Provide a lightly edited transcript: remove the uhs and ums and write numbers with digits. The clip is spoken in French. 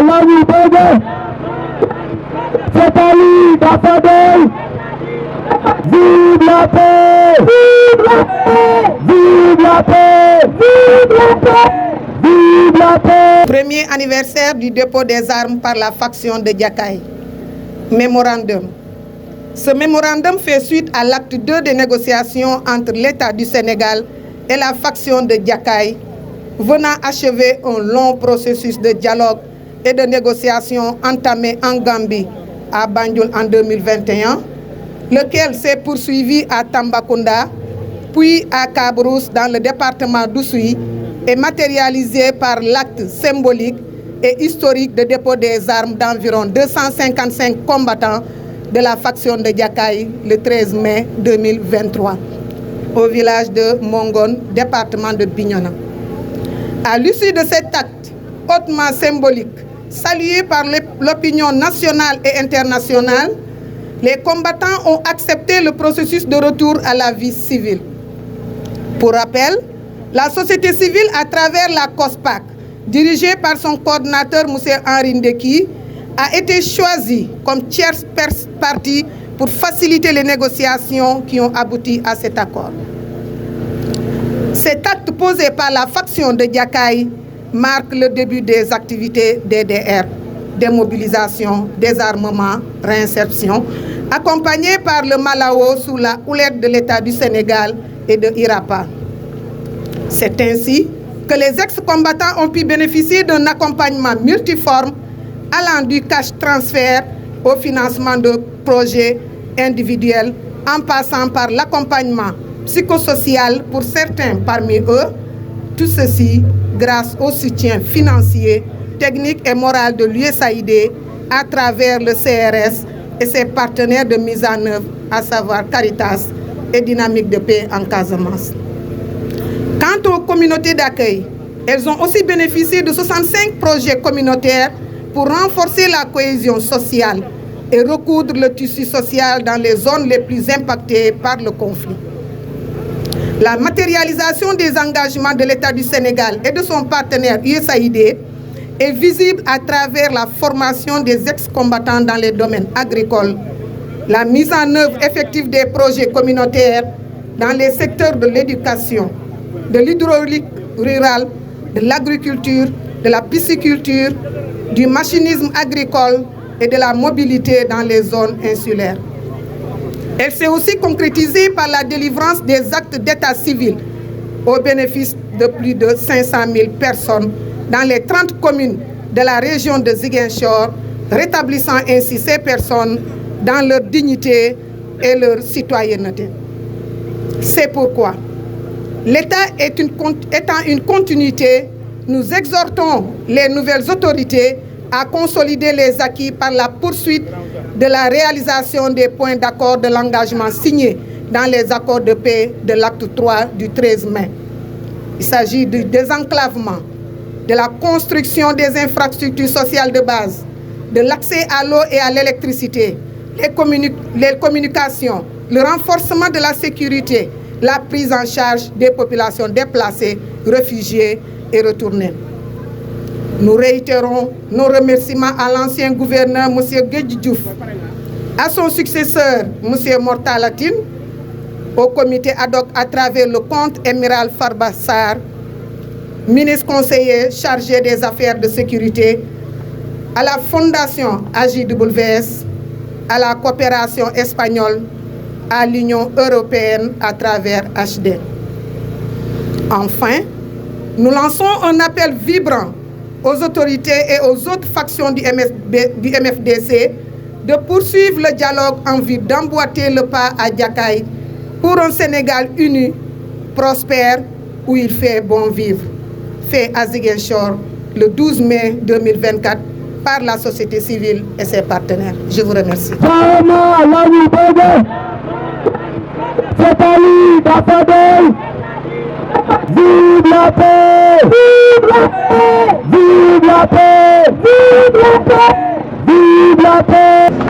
la liberté. C'est Ali Dafadel. Vive la paix! Vive la paix! Vive la paix! Vive la paix! Vive la paix! Premier anniversaire du dépôt des armes par la faction de Diakaye. Mémorandum. Ce mémorandum fait suite à l'acte 2 des négociations entre l'État du Sénégal et la faction de Diakaye, venant achever un long processus de dialogue et de négociation entamé en Gambie à Banjul en 2021, lequel s'est poursuivi à Tambacounda, puis à Kabrousse dans le département d'Oussouye et matérialisé par l'acte symbolique et historique de dépôt des armes d'environ 255 combattants de la faction de Diakaye le 13 mai 2023 au village de Mongon, département de Bignona. À l'issue de cet acte hautement symbolique, salué par l'opinion nationale et internationale, les combattants ont accepté le processus de retour à la vie civile. Pour rappel, la société civile, à travers la COSPAC, dirigée par son coordinateur, M. Henri Ndeki, a été choisie comme tierce partie pour faciliter les négociations qui ont abouti à cet accord. Cet acte posé par la faction de Diakaye marque le début des activités DDR, démobilisation, désarmement, réinsertion, accompagné par le Malao sous la houlette de l'État du Sénégal et de IRAPA. C'est ainsi que les ex-combattants ont pu bénéficier d'un accompagnement multiforme allant du cash transfert au financement de projets individuels en passant par l'accompagnement psychosocial pour certains parmi eux, tout ceci grâce au soutien financier, technique et moral de l'USAID à travers le CRS et ses partenaires de mise en œuvre, à savoir Caritas et Dynamique de paix en Casamance. Quant aux communautés d'accueil, elles ont aussi bénéficié de 65 projets communautaires pour renforcer la cohésion sociale et recoudre le tissu social dans les zones les plus impactées par le conflit. La matérialisation des engagements de l'État du Sénégal et de son partenaire USAID est visible à travers la formation des ex-combattants dans les domaines agricoles, la mise en œuvre effective des projets communautaires dans les secteurs de l'éducation, de l'hydraulique rurale, de l'agriculture, de la pisciculture, du machinisme agricole et de la mobilité dans les zones insulaires. Elle s'est aussi concrétisée par la délivrance des actes d'état civil au bénéfice de plus de 500 000 personnes dans les 30 communes de la région de Ziguinchor, rétablissant ainsi ces personnes dans leur dignité et leur citoyenneté. C'est pourquoi, l'État étant une continuité, nous exhortons les nouvelles autorités à consolider les acquis par la poursuite de la réalisation des points d'accord de l'engagement signé dans les accords de paix de l'acte 3 du 13 mai. Il s'agit du désenclavement, de la construction des infrastructures sociales de base, de l'accès à l'eau et à l'électricité, les communications, le renforcement de la sécurité, la prise en charge des populations déplacées, réfugiées et retournées. Nous réitérons nos remerciements à l'ancien gouverneur, M. Guedji Diouf, à son successeur, M. Mortalatine, au comité ad hoc à travers le comte amiral Farba Sarr, ministre conseiller chargé des affaires de sécurité, à la fondation AJWS, à la coopération espagnole, à l'Union européenne à travers HD. Enfin, nous lançons un appel vibrant aux autorités et aux autres factions du MFDC de poursuivre le dialogue en vue d'emboîter le pas à Diakaye pour un Sénégal uni, prospère, où il fait bon vivre. Fait à Ziguinchor le 12 mai 2024 par la société civile et ses partenaires. Je vous remercie. C'est Ali Dafadel. Vive la paix! Vive la paix! Vive la paix! Vive la paix! Vive la paix!